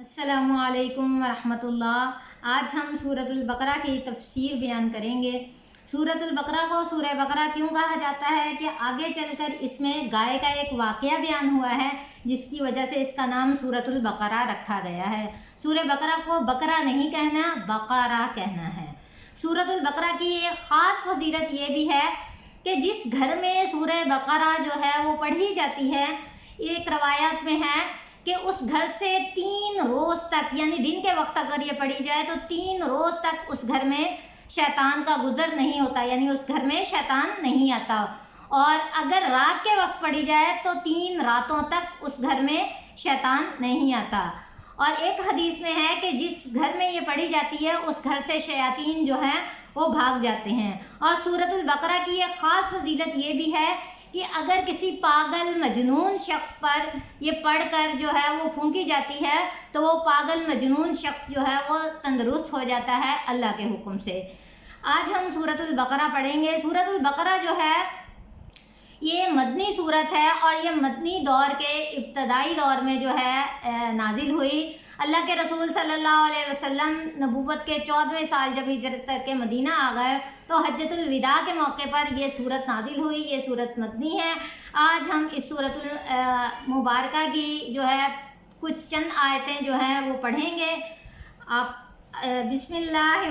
السلام علیکم ورحمۃ اللہ۔ آج ہم سورۃ البقرہ کی تفسیر بیان کریں گے۔ سورۃ البقرہ کو سورہ بقرہ کیوں کہا جاتا ہے کہ آگے چل کر اس میں گائے کا ایک واقعہ بیان ہوا ہے، جس کی وجہ سے اس کا نام سورۃ البقرہ رکھا گیا ہے۔ سورہ بقرہ کو بقرہ نہیں کہنا، بقرہ کہنا ہے۔ سورۃ البقرہ کی ایک خاص فضیلت یہ بھی ہے کہ جس گھر میں سورہ بقرہ جو ہے وہ پڑھی جاتی ہے، ایک روایات میں ہے کہ اس گھر سے 3 روز تک، یعنی دن کے وقت اگر یہ پڑھی جائے تو 3 روز تک اس گھر میں شیطان کا گزر نہیں ہوتا، یعنی اس گھر میں شیطان نہیں آتا۔ اور اگر رات کے وقت پڑھی جائے تو 3 راتوں تک اس گھر میں شیطان نہیں آتا۔ اور ایک حدیث میں ہے کہ جس گھر میں یہ پڑھی جاتی ہے اس گھر سے شیاطین جو ہیں وہ بھاگ جاتے ہیں۔ اور سورۃ البقرہ کی ایک خاص فضیلت یہ بھی ہے کہ اگر کسی پاگل مجنون شخص پر یہ پڑھ کر جو ہے وہ پھونکی جاتی ہے تو وہ پاگل مجنون شخص جو ہے وہ تندرست ہو جاتا ہے اللہ کے حکم سے۔ آج ہم سورۃ البقرہ پڑھیں گے۔ سورۃ البقرہ جو ہے یہ مدنی صورت ہے اور یہ مدنی دور کے ابتدائی دور میں جو ہے نازل ہوئی۔ اللہ کے رسول صلی اللہ علیہ وسلم نبوت کے 14ویں سال جب ہجرت کر کے مدینہ آ گئے تو حجۃ الوداع کے موقع پر یہ صورت نازل ہوئی۔ یہ صورت مدنی ہے۔ آج ہم اس صورت المبارکہ کی جو ہے کچھ چند آیتیں جو ہیں وہ پڑھیں گے۔ آپ بسم اللہ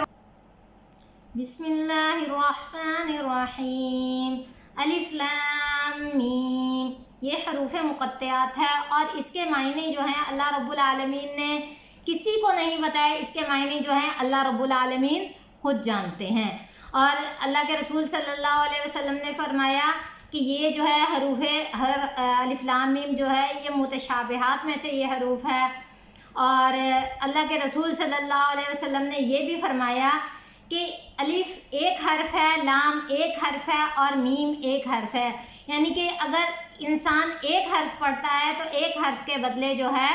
الرحمن الرحیم۔ الف لام میم، یہ حروف مقطعات ہے اور اس کے معنی جو ہیں اللہ رب العالمین نے کسی کو نہیں بتائے۔ اس کے معنی جو ہیں اللہ رب العالمین خود جانتے ہیں۔ اور اللہ کے رسول صلی اللہ علیہ وسلم نے فرمایا کہ یہ جو ہے حروف الف لام میم جو ہے یہ متشابہات میں سے یہ حروف ہے۔ اور اللہ کے رسول صلی اللہ علیہ وسلم نے یہ بھی فرمایا کہ الف ایک حرف ہے، لام ایک حرف ہے اور میم ایک حرف ہے، یعنی کہ اگر انسان ایک حرف پڑھتا ہے تو ایک حرف کے بدلے جو ہے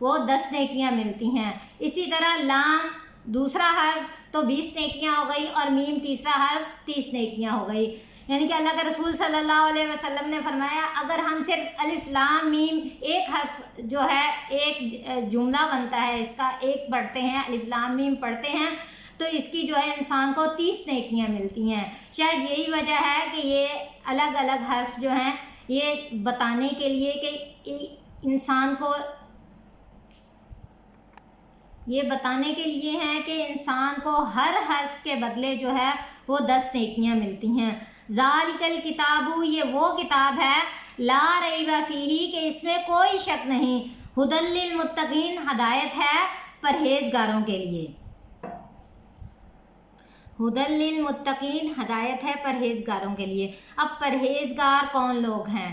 وہ 10 نیکیاں ملتی ہیں۔ اسی طرح لام دوسرا حرف تو 20 نیکیاں ہو گئی اور میم تیسرا حرف 30 نیکیاں ہو گئی۔ یعنی کہ اللہ کے رسول صلی اللہ علیہ وسلم نے فرمایا اگر ہم صرف الف لام میم ایک حرف جو ہے ایک جملہ بنتا ہے اس کا، ایک پڑھتے ہیں، الف لام میم پڑھتے ہیں تو اس کی جو ہے انسان کو 30 نیکیاں ملتی ہیں۔ شاید یہی وجہ ہے کہ یہ الگ الگ حرف جو ہیں یہ بتانے کے لیے کہ انسان کو ہیں کہ انسان کو ہر حرف کے بدلے جو ہے وہ 10 نیکیاں ملتی ہیں۔ ذالک الکتاب، یہ وہ کتاب ہے لا ریب فیہ کہ اس میں کوئی شک نہیں، ھدی للمتقین، ہدایت ہے پرہیزگاروں کے لیے۔ ھدی للمتقین، ہدایت ہے پرہیزگاروں کے لیے۔ اب پرہیزگار کون لوگ ہیں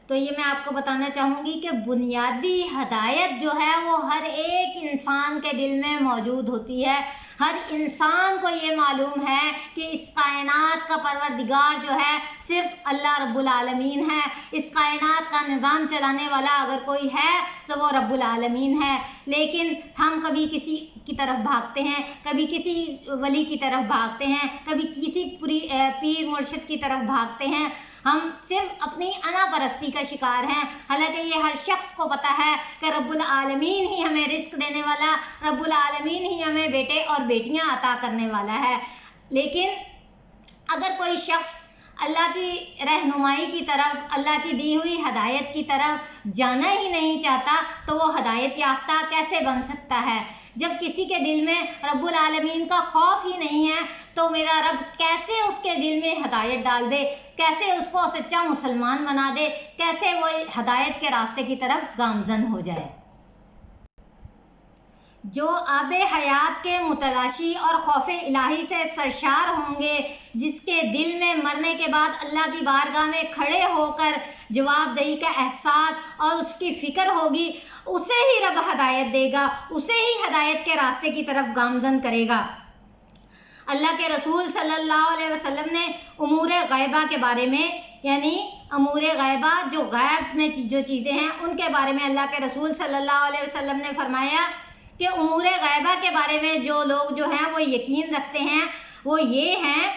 تو یہ میں آپ کو بتانا چاہوں گی کہ بنیادی ہدایت جو ہے وہ ہر ایک انسان کے دل میں موجود ہوتی ہے۔ ہر انسان کو یہ معلوم ہے کہ اس کائنات کا پروردگار جو ہے صرف اللہ رب العالمین ہے۔ اس کائنات کا نظام چلانے والا اگر کوئی ہے تو وہ رب العالمین ہے۔ لیکن ہم کبھی کسی کی طرف بھاگتے ہیں، کبھی کسی ولی کی طرف بھاگتے ہیں، کبھی کسی پیر مرشد کی طرف بھاگتے ہیں۔ ہم صرف اپنی انا پرستی کا شکار ہیں، حالانکہ یہ ہر شخص کو پتہ ہے کہ رب العالمین ہی ہمیں رزق دینے والا، رب العالمین ہی ہمیں بیٹے اور بیٹیاں عطا کرنے والا ہے۔ لیکن اگر کوئی شخص اللہ کی رہنمائی کی طرف، اللہ کی دی ہوئی ہدایت کی طرف جانا ہی نہیں چاہتا تو وہ ہدایت یافتہ کیسے بن سکتا ہے؟ جب کسی کے دل میں رب العالمین کا خوف ہی نہیں ہے تو میرا رب کیسے اس کے دل میں ہدایت ڈال دے، کیسے اس کو سچا مسلمان بنا دے، کیسے وہ ہدایت کے راستے کی طرف گامزن ہو جائے۔ جو آب حیات کے متلاشی اور خوف الہی سے سرشار ہوں گے، جس کے دل میں مرنے کے بعد اللہ کی بارگاہ میں کھڑے ہو کر جواب دہی کا احساس اور اس کی فکر ہوگی، اسے ہی رب ہدایت دے گا، اسے ہی ہدایت کے راستے کی طرف گامزن کرے گا۔ اللہ کے رسول صلی اللہ علیہ وسلم نے امور غیبہ کے بارے میں، یعنی امور غیبہ جو غیب میں جو چیزیں ہیں ان کے بارے میں اللہ کے رسول صلی اللہ علیہ وسلم نے فرمایا کہ امور غیبہ کے بارے میں جو لوگ جو ہیں وہ یقین رکھتے ہیں وہ یہ ہیں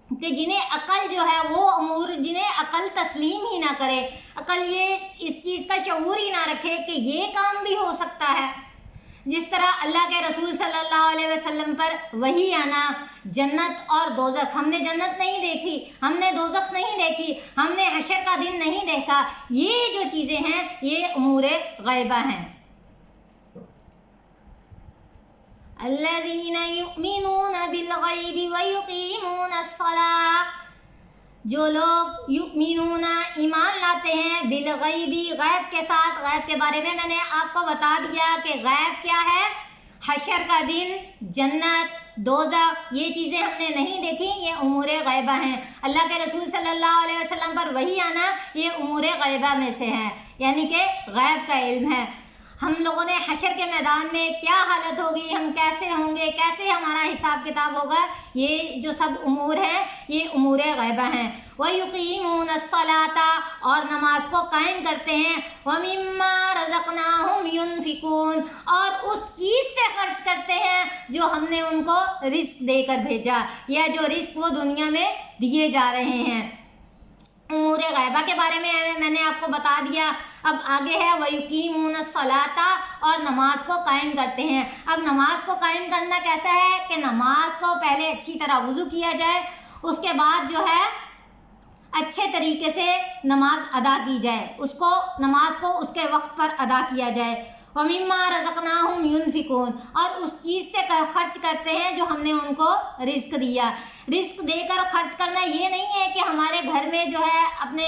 کہ جنہیں عقل جو ہے وہ امور، جنہیں عقل تسلیم ہی نہ کرے، عقل یہ اس چیز کا شعور ہی نہ رکھے کہ یہ کام بھی ہو سکتا ہے، جس طرح اللہ کے رسول صلی اللہ علیہ وسلم پر وحی آنا، جنت اور دوزخ، ہم نے جنت نہیں دیکھی، ہم نے دوزخ نہیں دیکھی، ہم نے حشر کا دن نہیں دیکھا، یہ جو چیزیں ہیں یہ امور غیبہ ہیں۔ الذین یؤمنون بالغیب ویقیمون الصلاۃ، جو لوگ یؤمنون ایمان لاتے ہیں بالغیبی، غیب کے ساتھ۔ غیب کے بارے میں نے آپ کو بتا دیا کہ غیب کیا ہے، حشر کا دن، جنت، دوزخ، یہ چیزیں ہم نے نہیں دیکھی، یہ امور غیبہ ہیں۔ اللہ کے رسول صلی اللہ علیہ وسلم پر وحی آنا یہ امور غیبہ میں سے ہے، یعنی کہ غیب کا علم ہے۔ ہم لوگوں نے حشر کے میدان میں کیا حالت ہوگی، ہم کیسے ہوں گے، کیسے ہمارا حساب کتاب ہوگا، یہ جو سب امور ہیں یہ امور غیبہ ہیں۔ وَيُقِيمُونَ الصَّلَاةَ، اور نماز کو قائم کرتے ہیں۔ وَمِمَّا رَزَقْنَاهُمْ يُنْفِقُونَ، اور اس چیز سے خرچ کرتے ہیں جو ہم نے ان کو رزق دے کر بھیجا، یا جو رزق وہ دنیا میں دیے جا رہے ہیں۔ امور غیبہ کے بارے میں نے آپ کو بتا دیا۔ اب آگے ہے وَيُقِيمُونَ الصَّلَاةَ، اور نماز کو قائم کرتے ہیں۔ اب نماز کو قائم کرنا کیسا ہے کہ نماز کو پہلے اچھی طرح وضو کیا جائے، اس کے بعد جو ہے اچھے طریقے سے نماز ادا کی جائے، نماز کو اس کے وقت پر ادا کیا جائے۔ وَمِمَّا رَزَقْنَاهُمْ يُنْفِقُونَ، اور اس چیز سے خرچ کرتے ہیں جو ہم نے ان کو رزق دیا۔ رزق دے کر خرچ کرنا یہ نہیں ہے کہ ہمارے گھر میں جو ہے اپنے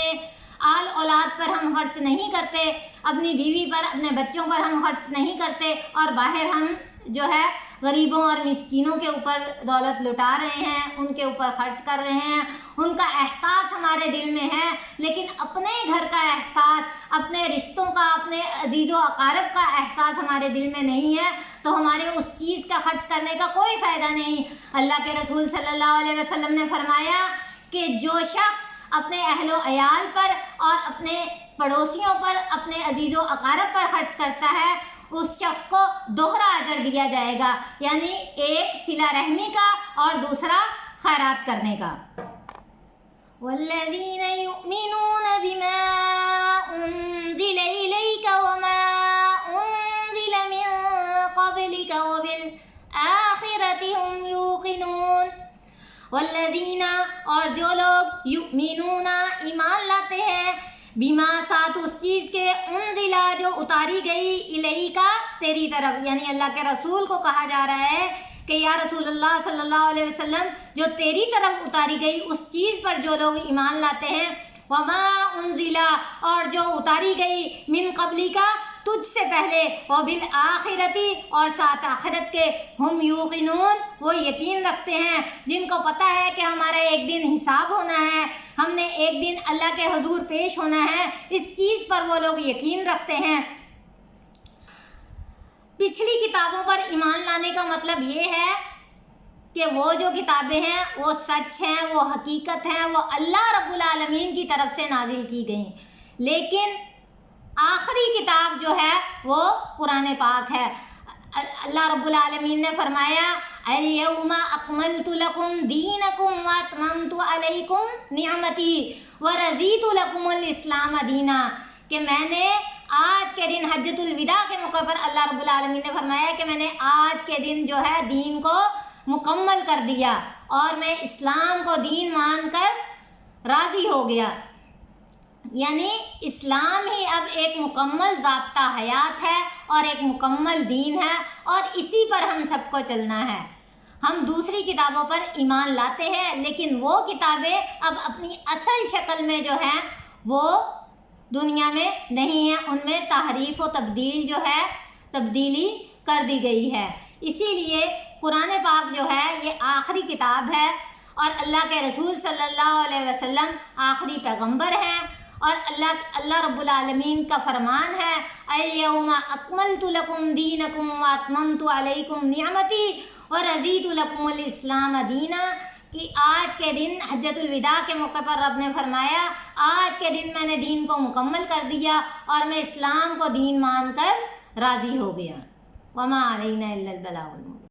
آل اولاد پر ہم خرچ نہیں کرتے، اپنی بیوی پر، اپنے بچوں پر ہم خرچ نہیں کرتے، اور باہر ہم جو ہے غریبوں اور مسکینوں کے اوپر دولت لٹا رہے ہیں، ان کے اوپر خرچ کر رہے ہیں، ان کا احساس ہمارے دل میں ہے، لیکن اپنے گھر کا احساس، اپنے رشتوں کا، اپنے عزیز و اقارب کا احساس ہمارے دل میں نہیں ہے، تو ہمارے اس چیز کا خرچ کرنے کا کوئی فائدہ نہیں۔ اللہ کے رسول صلی اللہ علیہ وسلم نے فرمایا کہ جو شخص اپنے اہل و عیال پر اور اپنے پڑوسیوں پر، اپنے عزیز و اقارب پر خرچ کرتا ہے، اس شخص کو دوہرا اجر دیا جائے گا، یعنی ایک صلہ رحمی کا اور دوسرا خیرات کرنے کا۔ وَالَّذِينَ يُؤْمِنُونَ بِمَا أُنزِلَ إِلَيْكَ وَمَا أُنزِلَ مِن قَبْلِكَ وَبِالْآخِرَةِ هُمْ يُوقِنُونَ۔ والذین، اور جو لوگ یؤمنون ایمان لاتے ہیں، بما، ساتھ اس چیز کے، انزلا، جو اتاری گئی، الیکا، تیری طرف، یعنی اللہ کے رسول کو کہا جا رہا ہے کہ یا رسول اللہ صلی اللہ علیہ وسلم، جو تیری طرف اتاری گئی اس چیز پر جو لوگ ایمان لاتے ہیں، وما انزلا، اور جو اتاری گئی، من قبلکا، تجھ سے پہلے، وبالآخرتی، اور ساتھ آخرت کے، ہم یوقنون، وہ یقین رکھتے ہیں، جن کو پتہ ہے کہ ہمارا ایک دن حساب ہونا ہے، ہم نے ایک دن اللہ کے حضور پیش ہونا ہے، اس چیز پر وہ لوگ یقین رکھتے ہیں۔ پچھلی کتابوں پر ایمان لانے کا مطلب یہ ہے کہ وہ جو کتابیں ہیں وہ سچ ہیں، وہ حقیقت ہیں، وہ اللہ رب العالمین کی طرف سے نازل کی گئیں، لیکن آخری کتاب جو ہے وہ قرآن پاک ہے۔ اللہ رب العالمین نے فرمایا الیوم اکملت لکم دینکم واتممت علیکم نعمتی ورضیت لکم الاسلام دینا، کہ میں نے آج کے دن حجۃ الوداع کے موقع پر اللہ رب العالمین نے فرمایا کہ میں نے آج کے دن جو ہے دین کو مکمل کر دیا اور میں اسلام کو دین مان کر راضی ہو گیا، یعنی اسلام ہی اب ایک مکمل ضابطہ حیات ہے اور ایک مکمل دین ہے، اور اسی پر ہم سب کو چلنا ہے۔ ہم دوسری کتابوں پر ایمان لاتے ہیں، لیکن وہ کتابیں اب اپنی اصل شکل میں جو ہیں وہ دنیا میں نہیں ہیں، ان میں تحریف و تبدیل جو ہے تبدیلی کر دی گئی ہے۔ اسی لیے قرآن پاک جو ہے یہ آخری کتاب ہے، اور اللہ کے رسول صلی اللہ علیہ وسلم آخری پیغمبر ہیں، اور اللہ رب العالمین کا فرمان ہے الیوم اکملت لکم دینکم واتممت علیکم نعمتی ورضیت لکم الاسلام دینا، کہ آج کے دن حجۃ الوداع کے موقع پر رب نے فرمایا آج کے دن میں نے دین کو مکمل کر دیا اور میں اسلام کو دین مان کر راضی ہو گیا۔ وما علینا الا البلاغ المبین۔